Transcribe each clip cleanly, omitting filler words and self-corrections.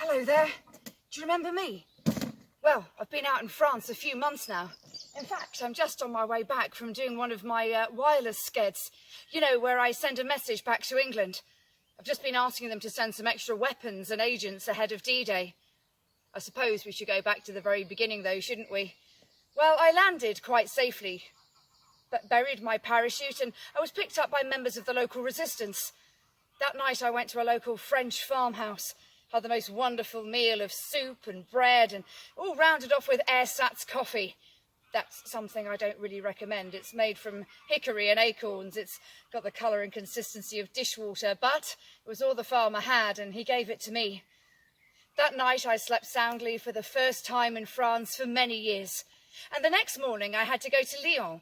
Hello there. Do you remember me? Well, I've been out in France a few months now. In fact, I'm just on my way back from doing one of my wireless skeds. You know, where I send a message back to England. I've just been asking them to send some extra weapons and agents ahead of D-Day. I suppose we should go back to the very beginning though, shouldn't we? Well, I landed quite safely, but buried my parachute and I was picked up by members of the local resistance. That night I went to a local French farmhouse. Had the most wonderful meal of soup and bread and all rounded off with ersatz coffee. That's something I don't really recommend. It's made from hickory and acorns. It's got the colour and consistency of dishwater, but it was all the farmer had and he gave it to me. That night I slept soundly for the first time in France for many years. And the next morning I had to go to Lyon.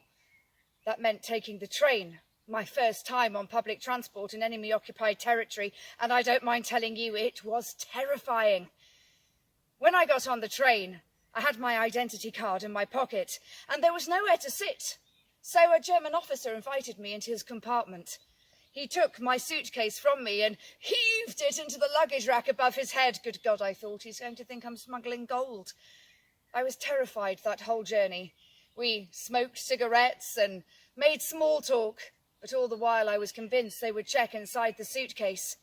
That meant taking the train. My first time on public transport in enemy-occupied territory, and I don't mind telling you, it was terrifying. When I got on the train, I had my identity card in my pocket, and there was nowhere to sit. So a German officer invited me into his compartment. He took my suitcase from me and heaved it into the luggage rack above his head. Good God, I thought, he's going to think I'm smuggling gold. I was terrified that whole journey. We smoked cigarettes and made small talk. But all the while I was convinced they would check inside the suitcase.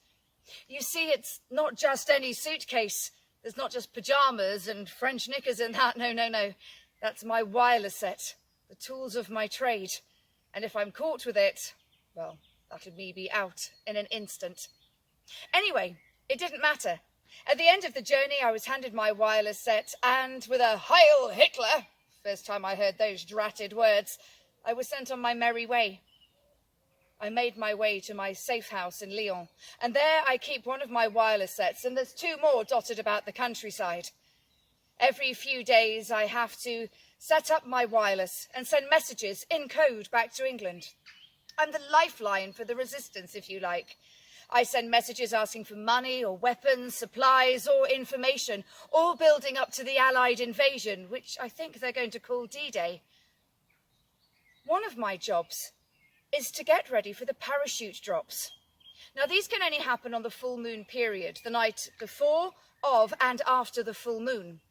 You see, it's not just any suitcase. There's not just pyjamas and French knickers in that. No. That's my wireless set, the tools of my trade. And if I'm caught with it, well, that'll me be out in an instant. Anyway, it didn't matter. At the end of the journey, I was handed my wireless set and with a Heil Hitler, first time I heard those dratted words, I was sent on my merry way. I made my way to my safe house in Lyon, and there I keep one of my wireless sets, and there's two more dotted about the countryside. Every few days I have to set up my wireless and send messages in code back to England. I'm the lifeline for the resistance, if you like. I send messages asking for money or weapons, supplies or information, all building up to the Allied invasion, which I think they're going to call D-Day. One of my jobs is to get ready for the parachute drops. Now, these can only happen on the full moon period, the night before, of and after the full moon.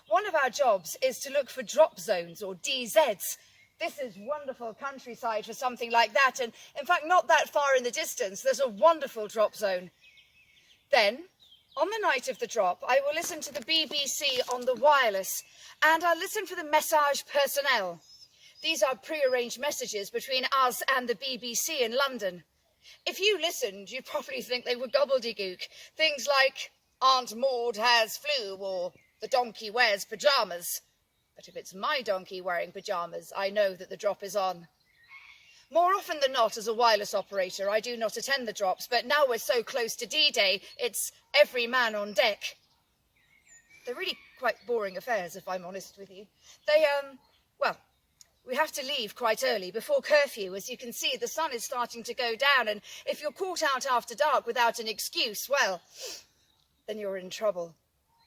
One of our jobs is to look for drop zones, or DZs. This is wonderful countryside for something like that, and in fact not that far in the distance there's a wonderful drop zone. Then, on the night of the drop, I will listen to the BBC on the wireless, and I'll listen for the message personnel. These are pre-arranged messages between us and the BBC in London. If you listened, you'd probably think they were gobbledygook. Things like, Aunt Maud has flu, or the donkey wears pyjamas. But if it's my donkey wearing pyjamas, I know that the drop is on. More often than not, as a wireless operator, I do not attend the drops, but now we're so close to D-Day, it's every man on deck. They're really quite boring affairs, if I'm honest with you. We have to leave quite early, before curfew. As you can see, the sun is starting to go down, and if you're caught out after dark without an excuse, well, then you're in trouble.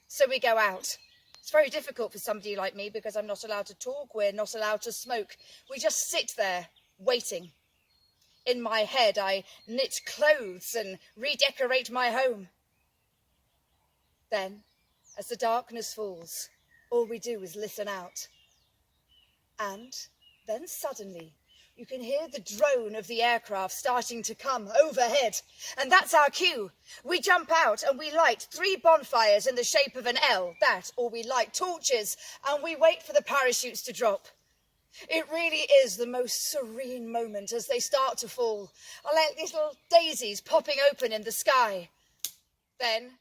So we go out. It's very difficult for somebody like me because I'm not allowed to talk, we're not allowed to smoke. We just sit there, waiting. In my head, I knit clothes and redecorate my home. Then, as the darkness falls, all we do is listen out. And then suddenly you can hear the drone of the aircraft starting to come overhead. And that's our cue. We jump out and we light 3 bonfires in the shape of an L, that, or we light torches, and we wait for the parachutes to drop. It really is the most serene moment as they start to fall. I like little daisies popping open in the sky. Then,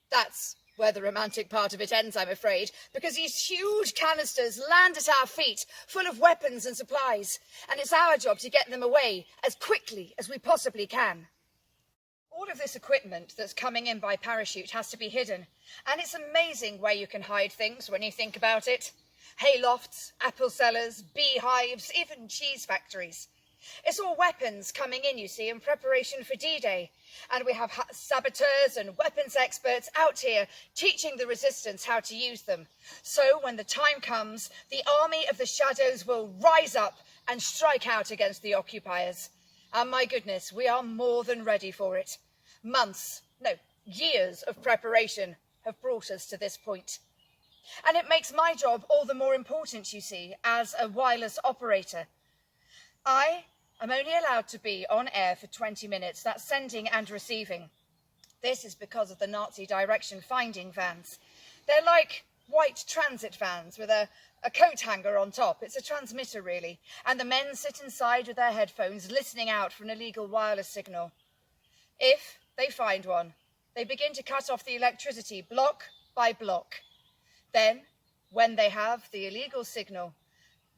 that's where the romantic part of it ends, I'm afraid, because these huge canisters land at our feet, full of weapons and supplies, and it's our job to get them away as quickly as we possibly can. All of this equipment that's coming in by parachute has to be hidden, and it's amazing where you can hide things when you think about it. Haylofts, apple cellars, beehives, even cheese factories. It's all weapons coming in, you see, in preparation for D-Day. And we have saboteurs and weapons experts out here teaching the resistance how to use them. So when the time comes, the army of the shadows will rise up and strike out against the occupiers. And my goodness, we are more than ready for it. Months, no, years of preparation have brought us to this point. And it makes my job all the more important, you see, as a wireless operator. I am only allowed to be on air for 20 minutes, that's sending and receiving. This is because of the Nazi direction finding vans. They're like white transit vans with a coat hanger on top. It's a transmitter, really. And the men sit inside with their headphones, listening out for an illegal wireless signal. If they find one, they begin to cut off the electricity block by block. Then, when they have the illegal signal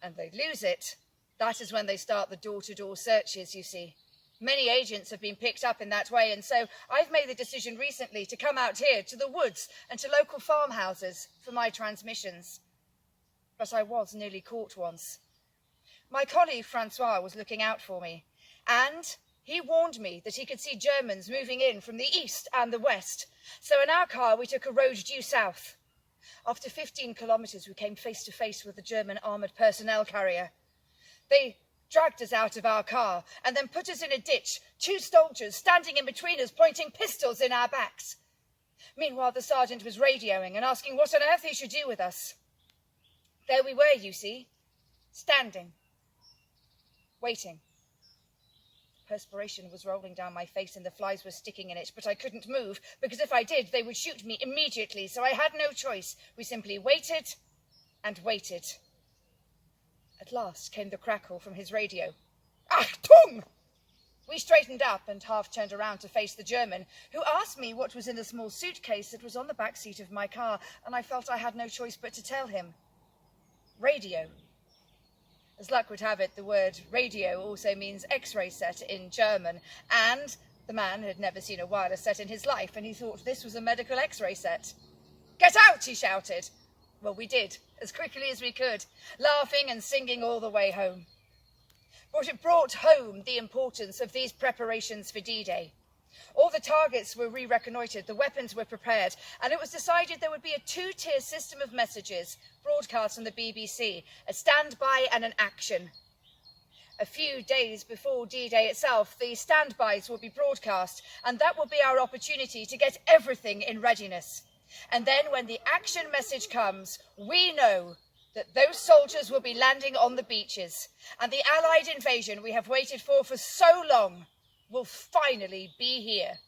and they lose it, that is when they start the door-to-door searches, you see. Many agents have been picked up in that way, and so I've made the decision recently to come out here to the woods and to local farmhouses for my transmissions. But I was nearly caught once. My colleague Francois was looking out for me, and he warned me that he could see Germans moving in from the east and the west. So in our car, we took a road due south. After 15 kilometres, we came face to face with the German armoured personnel carrier. They dragged us out of our car and then put us in a ditch, 2 soldiers standing in between us, pointing pistols in our backs. Meanwhile, the sergeant was radioing and asking what on earth he should do with us. There we were, you see, standing, waiting. Perspiration was rolling down my face and the flies were sticking in it, but I couldn't move, because if I did, they would shoot me immediately, so I had no choice. We simply waited and waited. At last came the crackle from his radio. Achtung! We straightened up and half turned around to face the German, who asked me what was in a small suitcase that was on the back seat of my car, and I felt I had no choice but to tell him. Radio. As luck would have it, the word radio also means X-ray set in German, and the man had never seen a wireless set in his life, and he thought this was a medical X-ray set. Get out, he shouted. Well, we did, as quickly as we could, laughing and singing all the way home. But it brought home the importance of these preparations for D-Day. All the targets were re-reconnoitred, the weapons were prepared, and it was decided there would be a 2-tier system of messages broadcast on the BBC, a standby and an action. A few days before D-Day itself, the standbys will be broadcast, and that will be our opportunity to get everything in readiness. And then when the action message comes, we know that those soldiers will be landing on the beaches, and the Allied invasion we have waited for so long will finally be here.